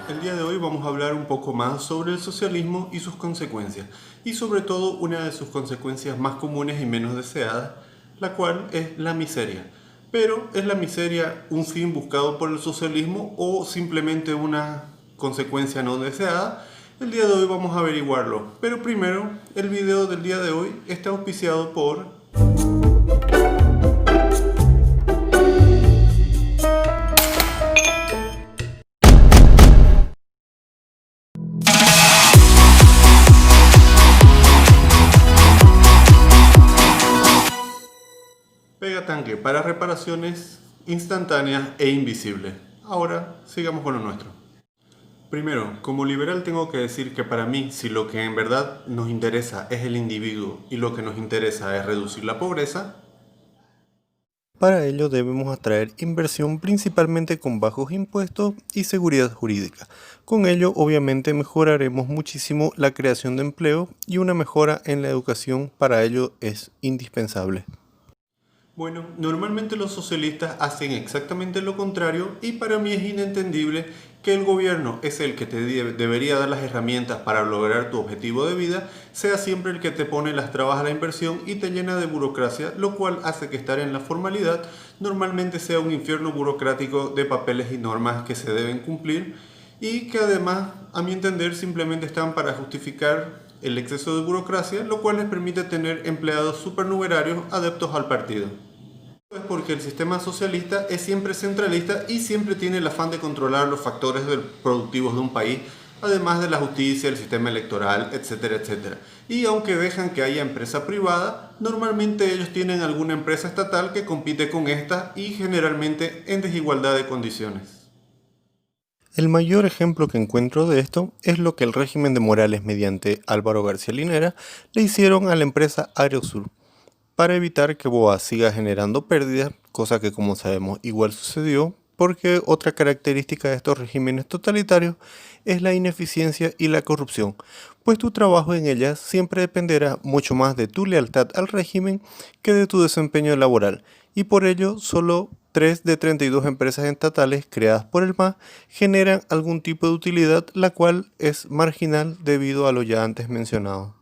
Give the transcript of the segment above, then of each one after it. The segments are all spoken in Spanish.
El día de hoy vamos a hablar un poco más sobre el socialismo y sus consecuencias, y sobre todo una de sus consecuencias más comunes y menos deseadas, la cual es la miseria. Pero ¿es la miseria un fin buscado por el socialismo o simplemente una consecuencia no deseada? El día de hoy vamos a averiguarlo, pero primero, el video del día de hoy está auspiciado por... Pegatanque para reparaciones instantáneas e invisibles. Ahora, sigamos con lo nuestro. Primero, como liberal tengo que decir que para mí, si lo que en verdad nos interesa es el individuo y lo que nos interesa es reducir la pobreza, para ello debemos atraer inversión principalmente con bajos impuestos y seguridad jurídica. Con ello obviamente mejoraremos muchísimo la creación de empleo y una mejora en la educación para ello es indispensable. bueno, normalmente los socialistas hacen exactamente lo contrario y para mí es inentendible que el gobierno es el que te debería dar las herramientas para lograr tu objetivo de vida, sea siempre el que te pone las trabas a la inversión y te llena de burocracia, lo cual hace que estar en la formalidad normalmente sea un infierno burocrático de papeles y normas que se deben cumplir y que además, a mi entender, simplemente están para justificar el exceso de burocracia, lo cual les permite tener empleados supernumerarios adeptos al partido. Es porque el sistema socialista es siempre centralista y siempre tiene el afán de controlar los factores productivos de un país, además de la justicia, el sistema electoral, etcétera, etcétera. Y aunque dejan que haya empresa privada, normalmente ellos tienen alguna empresa estatal que compite con esta y generalmente en desigualdad de condiciones. El mayor ejemplo que encuentro de esto es lo que el régimen de Morales mediante Álvaro García Linera le hicieron a la empresa Aerosur, para evitar que BOA siga generando pérdidas, cosa que como sabemos igual sucedió, porque otra característica de estos regímenes totalitarios es la ineficiencia y la corrupción, pues tu trabajo en ellas siempre dependerá mucho más de tu lealtad al régimen que de tu desempeño laboral, y por ello solo 3 de 32 empresas estatales creadas por el MAS generan algún tipo de utilidad, la cual es marginal debido a lo ya antes mencionado.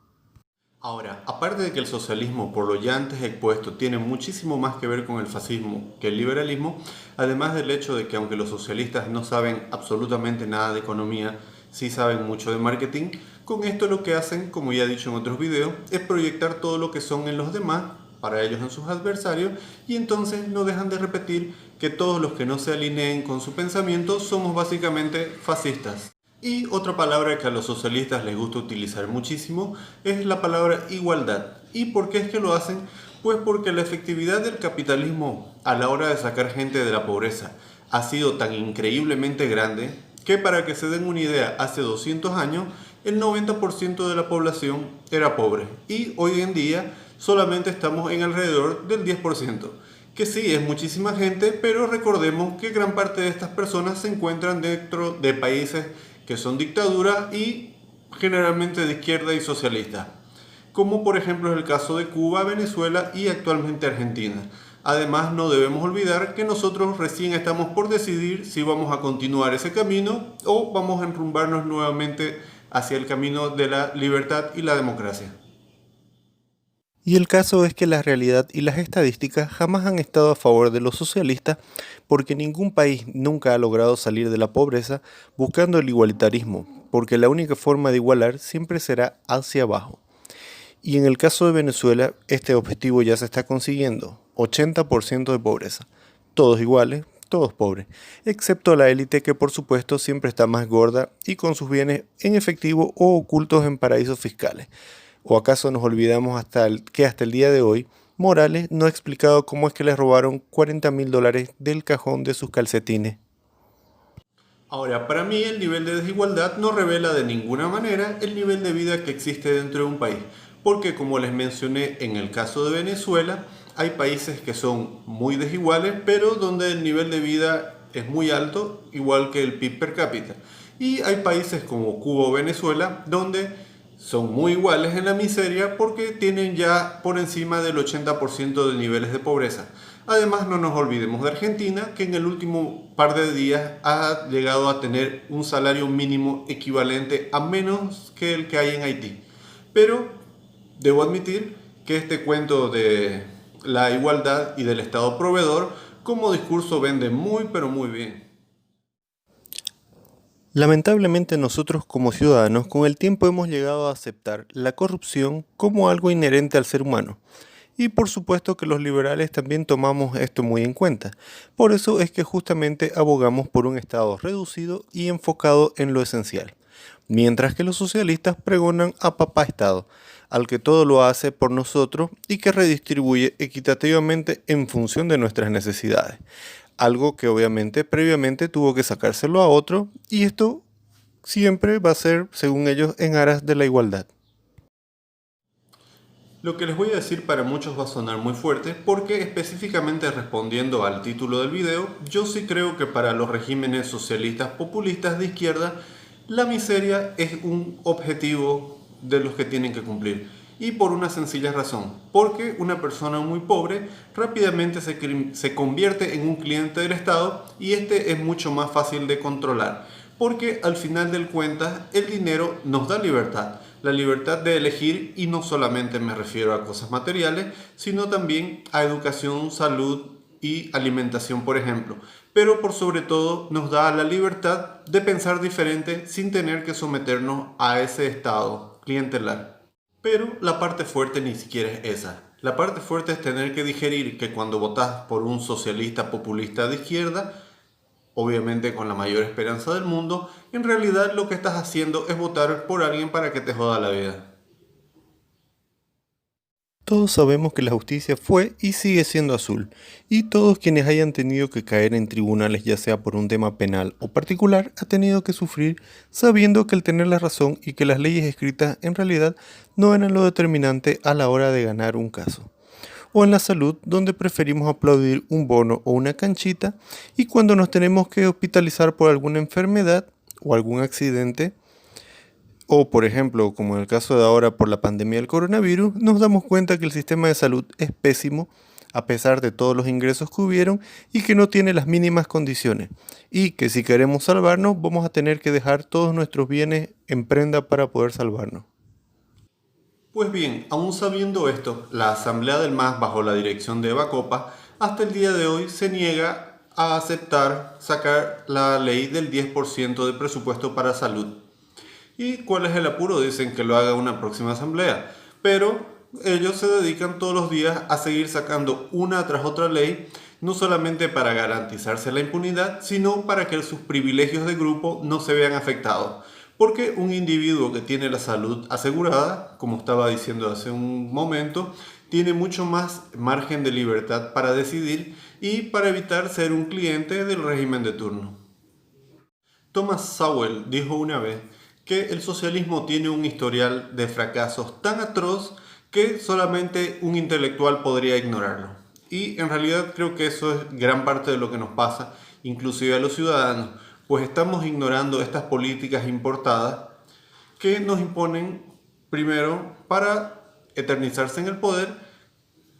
Ahora, aparte de que el socialismo, por lo ya antes expuesto, tiene muchísimo más que ver con el fascismo que el liberalismo, además del hecho de que aunque los socialistas no saben absolutamente nada de economía, sí saben mucho de marketing, con esto lo que hacen, como ya he dicho en otros videos, es proyectar todo lo que son en los demás, para ellos en sus adversarios, y entonces no dejan de repetir que todos los que no se alineen con su pensamiento somos básicamente fascistas. Y otra palabra que a los socialistas les gusta utilizar muchísimo es la palabra igualdad. ¿Y por qué es que lo hacen? Pues porque la efectividad del capitalismo a la hora de sacar gente de la pobreza ha sido tan increíblemente grande que para que se den una idea, hace 200 años el 90% de la población era pobre y hoy en día solamente estamos en alrededor del 10%. Que sí, es muchísima gente, pero recordemos que gran parte de estas personas se encuentran dentro de países que son dictaduras y generalmente de izquierda y socialista, como por ejemplo es el caso de Cuba, Venezuela y actualmente Argentina. Además, no debemos olvidar que nosotros recién estamos por decidir si vamos a continuar ese camino o vamos a enrumbarnos nuevamente hacia el camino de la libertad y la democracia. Y el caso es que la realidad y las estadísticas jamás han estado a favor de los socialistas porque ningún país nunca ha logrado salir de la pobreza buscando el igualitarismo, porque la única forma de igualar siempre será hacia abajo. Y en el caso de Venezuela, este objetivo ya se está consiguiendo, 80% de pobreza, todos iguales, todos pobres, excepto la élite que por supuesto siempre está más gorda y con sus bienes en efectivo o ocultos en paraísos fiscales. ¿O acaso nos olvidamos que hasta el día de hoy Morales no ha explicado cómo es que les robaron $40.000 del cajón de sus calcetines? Ahora, para mí el nivel de desigualdad no revela de ninguna manera el nivel de vida que existe dentro de un país, porque como les mencioné en el caso de Venezuela, hay países que son muy desiguales, pero donde el nivel de vida es muy alto, igual que el PIB per cápita. Y hay países como Cuba o Venezuela, donde son muy iguales en la miseria porque tienen ya por encima del 80% de niveles de pobreza. Además, no nos olvidemos de Argentina, que en el último par de días ha llegado a tener un salario mínimo equivalente a menos que el que hay en Haití. Pero debo admitir que este cuento de la igualdad y del Estado proveedor como discurso vende muy pero muy bien. Lamentablemente nosotros como ciudadanos con el tiempo hemos llegado a aceptar la corrupción como algo inherente al ser humano. Y por supuesto que los liberales también tomamos esto muy en cuenta. Por eso es que justamente abogamos por un Estado reducido y enfocado en lo esencial. Mientras que los socialistas pregonan a papá Estado, al que todo lo hace por nosotros y que redistribuye equitativamente en función de nuestras necesidades. Algo que obviamente previamente tuvo que sacárselo a otro y esto siempre va a ser, según ellos, en aras de la igualdad. Lo que les voy a decir para muchos va a sonar muy fuerte porque específicamente respondiendo al título del video, yo sí creo que para los regímenes socialistas populistas de izquierda, la miseria es un objetivo de los que tienen que cumplir. Y por una sencilla razón, porque una persona muy pobre rápidamente se convierte en un cliente del Estado y este es mucho más fácil de controlar. Porque al final del cuentas el dinero nos da libertad, la libertad de elegir y no solamente me refiero a cosas materiales, sino también a educación, salud y alimentación, por ejemplo. Pero por sobre todo nos da la libertad de pensar diferente sin tener que someternos a ese estado clientelar. Pero la parte fuerte ni siquiera es esa. La parte fuerte es tener que digerir que cuando votas por un socialista populista de izquierda, obviamente con la mayor esperanza del mundo, en realidad lo que estás haciendo es votar por alguien para que te joda la vida. Todos sabemos que la justicia fue y sigue siendo azul, y todos quienes hayan tenido que caer en tribunales ya sea por un tema penal o particular, ha tenido que sufrir sabiendo que el tener la razón y que las leyes escritas en realidad no eran lo determinante a la hora de ganar un caso. O en la salud, donde preferimos aplaudir un bono o una canchita, y cuando nos tenemos que hospitalizar por alguna enfermedad o algún accidente, o, por ejemplo, como en el caso de ahora por la pandemia del coronavirus, nos damos cuenta que el sistema de salud es pésimo a pesar de todos los ingresos que hubieron y que no tiene las mínimas condiciones. Y que si queremos salvarnos, vamos a tener que dejar todos nuestros bienes en prenda para poder salvarnos. Pues bien, aún sabiendo esto, la Asamblea del MAS bajo la dirección de Eva Copa, hasta el día de hoy se niega a aceptar sacar la ley del 10% de presupuesto para salud. ¿Y cuál es el apuro? Dicen que lo haga una próxima asamblea. Pero ellos se dedican todos los días a seguir sacando una tras otra ley, no solamente para garantizarse la impunidad, sino para que sus privilegios de grupo no se vean afectados. Porque un individuo que tiene la salud asegurada, como estaba diciendo hace un momento, tiene mucho más margen de libertad para decidir y para evitar ser un cliente del régimen de turno. Thomas Sowell dijo una vez que el socialismo tiene un historial de fracasos tan atroz que solamente un intelectual podría ignorarlo. Y en realidad creo que eso es gran parte de lo que nos pasa, inclusive a los ciudadanos, pues estamos ignorando estas políticas importadas que nos imponen primero para eternizarse en el poder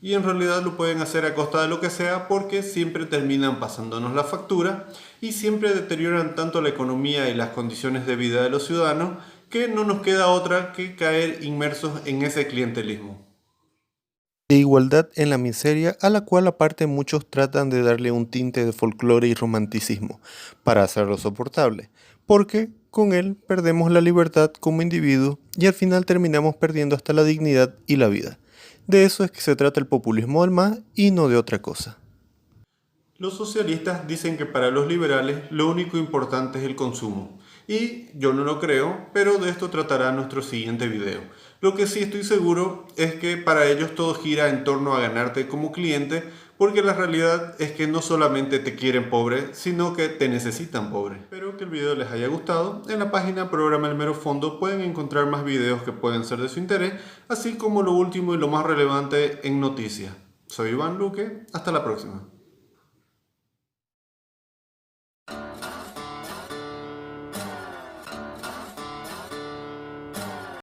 y en realidad lo pueden hacer a costa de lo que sea porque siempre terminan pasándonos la factura y siempre deterioran tanto la economía y las condiciones de vida de los ciudadanos que no nos queda otra que caer inmersos en ese clientelismo. De igualdad en la miseria a la cual aparte muchos tratan de darle un tinte de folclore y romanticismo para hacerlo soportable, porque con él perdemos la libertad como individuo y al final terminamos perdiendo hasta la dignidad y la vida. De eso es que se trata el populismo del MAS y no de otra cosa. Los socialistas dicen que para los liberales lo único importante es el consumo. Y yo no lo creo, pero de esto tratará nuestro siguiente video. Lo que sí estoy seguro es que para ellos todo gira en torno a ganarte como cliente, porque la realidad es que no solamente te quieren pobre, sino que te necesitan pobre. Espero que el video les haya gustado. En la página Programa El Mero Fondo pueden encontrar más videos que pueden ser de su interés, así como lo último y lo más relevante en noticias. Soy Iván Luque, hasta la próxima.